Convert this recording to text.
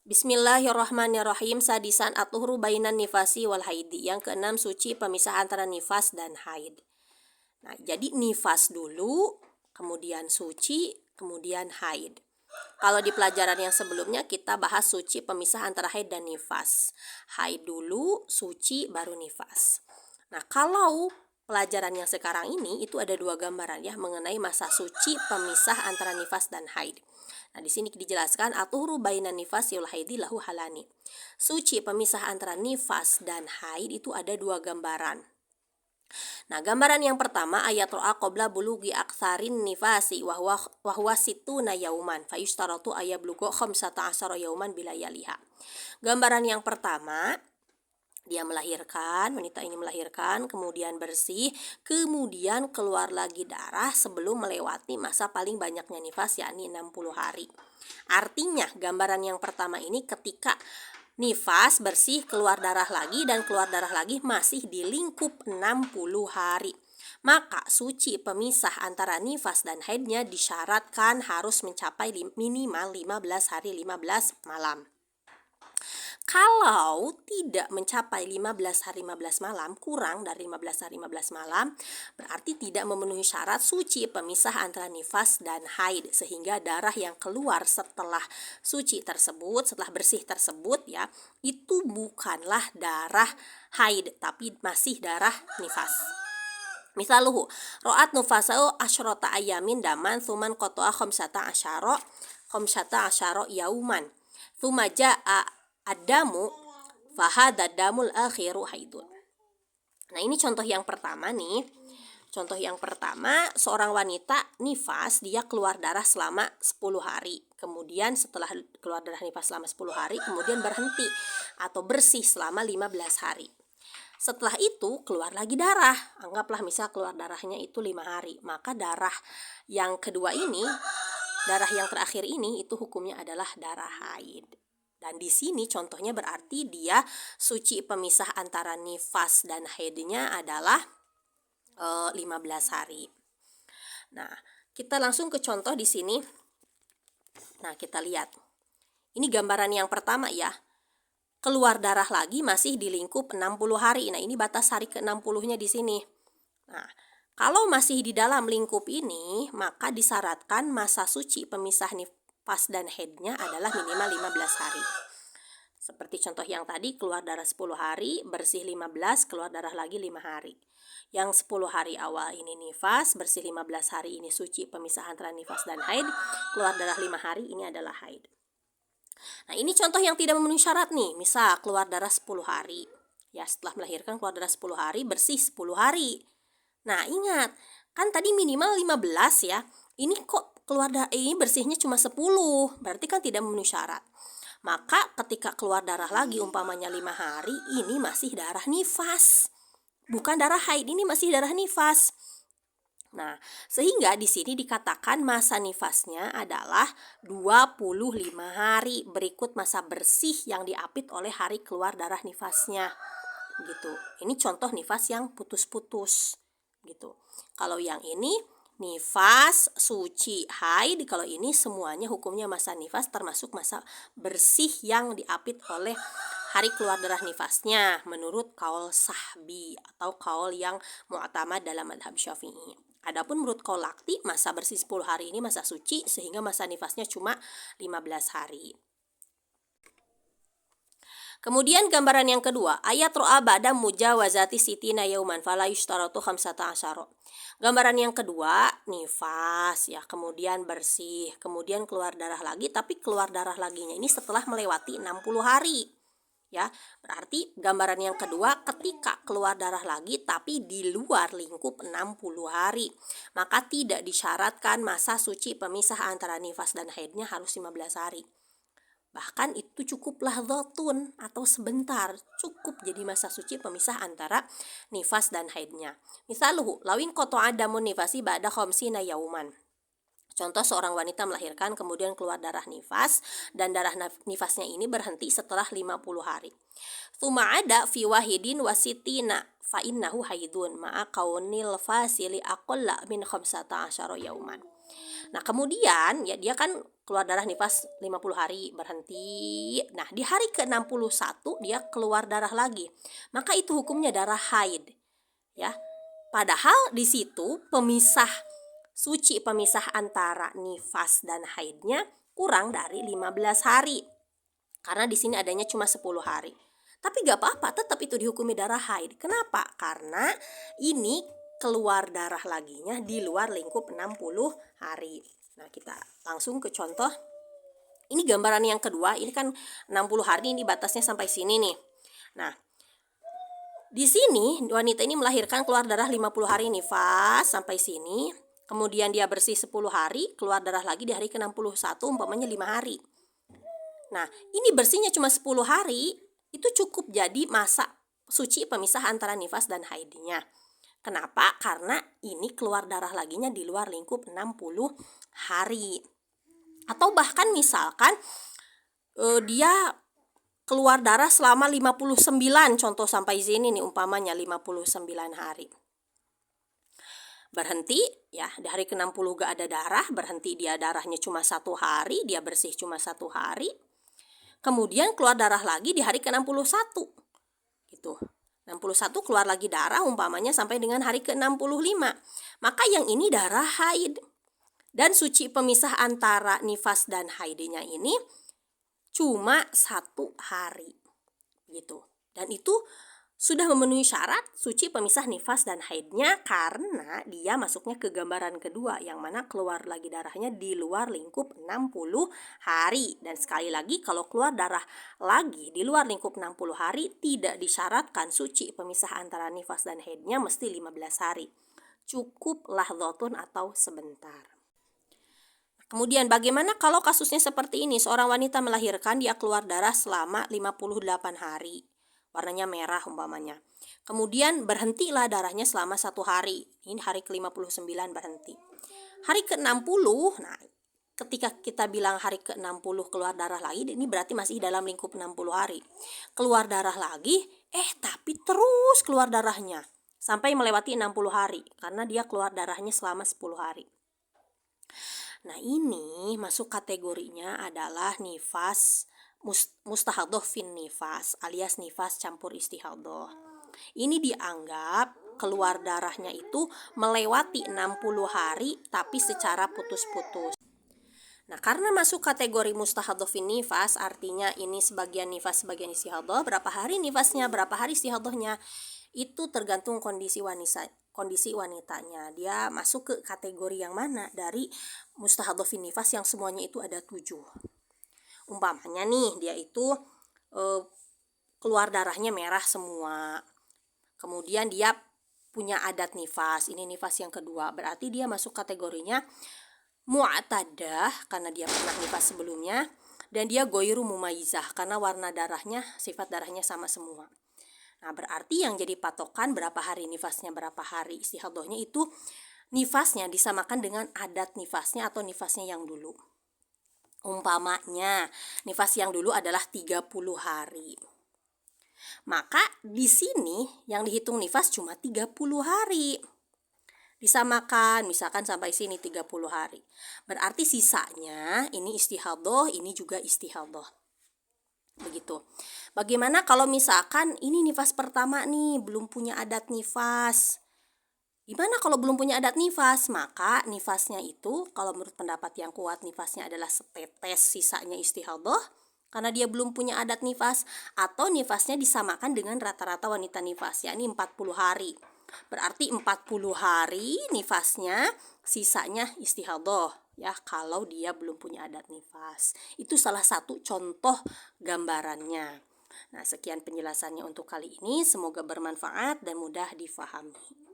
Bismillahirrahmanirrahim. Sadisan at-tuhru bainan nifasi wal haidi. Yang keenam, suci pemisah antara nifas dan haid. Nah, jadi nifas dulu, kemudian suci, kemudian haid. Kalau di pelajaran yang sebelumnya kita bahas suci pemisah antara haid dan nifas. Haid dulu, suci, baru nifas. Nah, kalau pelajaran yang sekarang ini itu ada dua gambaran ya mengenai masa suci pemisah antara nifas dan haid. Nah, di sini dijelaskan atuhru bainan nifasi wal haidi lahu halani. Suci pemisah antara nifas dan haid itu ada dua gambaran. Nah, gambaran yang pertama ayat ro'a qabla bulugi aktsarin nifasi wa huwa situna yauman fa yushtaratu ayablugu 15 yauman bila yaliha. Gambaran yang pertama, dia melahirkan, wanita ini melahirkan, kemudian bersih, kemudian keluar lagi darah sebelum melewati masa paling banyaknya nifas, yakni 60 hari. Artinya, gambaran yang pertama ini ketika nifas, bersih, keluar darah lagi, dan keluar darah lagi masih di lingkup 60 hari. Maka suci pemisah antara nifas dan haidnya disyaratkan harus mencapai minimal 15 hari 15 malam. Kalau tidak mencapai 15 hari 15 malam, kurang dari 15 hari 15 malam, berarti tidak memenuhi syarat suci pemisah antara nifas dan haid, sehingga darah yang keluar setelah suci tersebut, setelah bersih tersebut ya, itu bukanlah darah haid, tapi masih darah nifas. Misaluhu, ro'at nufasau asyrota ayamin daman thuman qata'a khamsata asyara yauman thumma ja'a adamu fahadha damul akhiru haidun. Nah, ini contoh yang pertama nih. Contoh yang pertama, seorang wanita nifas, dia keluar darah selama 10 hari. Kemudian setelah keluar darah nifas selama 10 hari, kemudian berhenti atau bersih selama 15 hari. Setelah itu keluar lagi darah. Anggaplah misal keluar darahnya itu 5 hari. Maka darah yang kedua ini, darah yang terakhir ini, itu hukumnya adalah darah haid. Dan di sini contohnya berarti dia suci pemisah antara nifas dan haidnya adalah 15 hari. Nah, kita langsung ke contoh di sini. Nah, kita lihat. Ini gambaran yang pertama ya. Keluar darah lagi masih di lingkup 60 hari. Nah, ini batas hari ke-60-nya di sini. Nah, kalau masih di dalam lingkup ini, maka disyaratkan masa suci pemisah nifas dan haidnya adalah minimal 15 hari. Seperti contoh yang tadi, keluar darah 10 hari, bersih 15, keluar darah lagi 5 hari. Yang 10 hari awal ini nifas, bersih 15 hari ini suci pemisah antara nifas dan haid, keluar darah 5 hari ini adalah haid. Nah, ini contoh yang tidak memenuhi syarat nih. Misal keluar darah 10 hari. Ya, setelah melahirkan keluar darah 10 hari, bersih 10 hari. Nah, ingat, kan tadi minimal 15 ya. Ini kok keluar darah ini bersihnya cuma 10, berarti kan tidak memenuhi syarat. Maka ketika keluar darah lagi umpamanya 5 hari, ini masih darah nifas. Bukan darah haid, ini masih darah nifas. Nah, sehingga di sini dikatakan masa nifasnya adalah 25 hari berikut masa bersih yang diapit oleh hari keluar darah nifasnya. Gitu. Ini contoh nifas yang putus-putus. Gitu. Kalau yang ini nifas, suci, haid, kalau ini semuanya hukumnya masa nifas termasuk masa bersih yang diapit oleh hari keluar darah nifasnya menurut kaul sahbi atau kaul yang mu'tamad dalam madhab syafi'i. Adapun menurut kaul lakti, masa bersih 10 hari ini masa suci sehingga masa nifasnya cuma 15 hari. Kemudian gambaran yang kedua, ayat ro'a ba'da mujawazati sitina yauman fala yushtaratu 15. Gambaran yang kedua, nifas ya, kemudian bersih, kemudian keluar darah lagi, tapi keluar darah laginya ini setelah melewati 60 hari. Ya, berarti gambaran yang kedua ketika keluar darah lagi tapi di luar lingkup 60 hari, maka tidak disyaratkan masa suci pemisah antara nifas dan haidnya harus 15 hari. Bahkan itu cukuplah dhotun atau sebentar, cukup jadi masa suci pemisah antara nifas dan haidnya. Misaluhu, lawin qata'a damun nifasi ba'da khamsina yauman. Contoh, seorang wanita melahirkan kemudian keluar darah nifas dan darah nifasnya ini berhenti setelah 50 hari. Tsumma ada fi wahidin wasitina fa innahu haidun ma'a kaunil fasili aqalla min 15 yauman. Nah, kemudian ya dia kan keluar darah nifas 50 hari berhenti. Nah, di hari ke-61 dia keluar darah lagi. Maka itu hukumnya darah haid. Ya. Padahal di situ pemisah suci, pemisah antara nifas dan haidnya kurang dari 15 hari. Karena di sini adanya cuma 10 hari. Tapi gak apa-apa, tetap itu dihukumi darah haid. Kenapa? Karena ini keluar darah laginya di luar lingkup 60 hari. Nah, kita langsung ke contoh. Ini gambaran yang kedua, ini kan 60 hari, ini batasnya sampai sini nih. Nah, di sini wanita ini melahirkan, keluar darah 50 hari nifas sampai sini. Kemudian dia bersih 10 hari, keluar darah lagi di hari ke-61, umpamanya 5 hari. Nah, ini bersihnya cuma 10 hari, itu cukup jadi masa suci pemisah antara nifas dan haidnya. Kenapa? Karena ini keluar darah laginya di luar lingkup 60 hari. Atau bahkan misalkan dia keluar darah selama 59, contoh sampai sini nih umpamanya 59 hari. Berhenti ya, di hari ke-60 gak ada darah, berhenti dia darahnya cuma 1 hari, dia bersih cuma 1 hari. Kemudian keluar darah lagi di hari ke-61 gitu. 61 keluar lagi darah umpamanya sampai dengan hari ke-65. Maka yang ini darah haid. Dan suci pemisah antara nifas dan haidnya ini cuma 1 hari gitu. Dan itu sudah memenuhi syarat suci pemisah nifas dan haidnya karena dia masuknya ke gambaran kedua yang mana keluar lagi darahnya di luar lingkup 60 hari. Dan sekali lagi kalau keluar darah lagi di luar lingkup 60 hari tidak disyaratkan suci pemisah antara nifas dan haidnya mesti 15 hari. Cukup lahdhatun atau sebentar. Kemudian bagaimana kalau kasusnya seperti ini? Seorang wanita melahirkan, dia keluar darah selama 58 hari. Warnanya merah umpamanya. Kemudian berhentilah darahnya selama 1 hari. Ini hari ke-59 berhenti. Hari ke-60, nah ketika kita bilang hari ke-60 keluar darah lagi, ini berarti masih dalam lingkup 60 hari. Keluar darah lagi, tapi terus keluar darahnya sampai melewati 60 hari karena dia keluar darahnya selama 10 hari. Nah, ini masuk kategorinya adalah nifas mustahadhoh fin nifas alias nifas campur istihadhoh. Ini dianggap keluar darahnya itu melewati 60 hari tapi secara putus-putus. Nah, karena masuk kategori mustahadhoh fin nifas, artinya ini sebagian nifas, sebagian istihadhoh. Berapa hari nifasnya, berapa hari istihadhohnya, itu tergantung kondisi wanitanya. Dia masuk ke kategori yang mana dari mustahadhoh fin nifas yang semuanya itu ada 7. Umpamanya nih, dia itu keluar darahnya merah semua. Kemudian dia punya adat nifas. Ini nifas yang kedua. Berarti dia masuk kategorinya mu'tadah karena dia pernah nifas sebelumnya. Dan dia goiru mumayyizah karena warna darahnya, sifat darahnya sama semua. Nah, berarti yang jadi patokan berapa hari nifasnya, berapa hari istihadhohnya itu nifasnya disamakan dengan adat nifasnya atau nifasnya yang dulu. Umpamanya, nifas yang dulu adalah 30 hari. Maka di sini yang dihitung nifas cuma 30 hari. Disamakan, misalkan sampai sini 30 hari. Berarti sisanya ini istihadhoh, ini juga istihadhoh. Begitu. Bagaimana kalau misalkan ini nifas pertama nih, belum punya adat nifas. Gimana kalau belum punya adat nifas? Maka nifasnya itu, kalau menurut pendapat yang kuat, nifasnya adalah setetes, sisanya istihadhoh karena dia belum punya adat nifas. Atau nifasnya disamakan dengan rata-rata wanita nifas, yakni 40 hari. Berarti 40 hari nifasnya, sisanya istihadhoh ya kalau dia belum punya adat nifas. Itu salah satu contoh gambarannya. Nah, sekian penjelasannya untuk kali ini, semoga bermanfaat dan mudah difahami.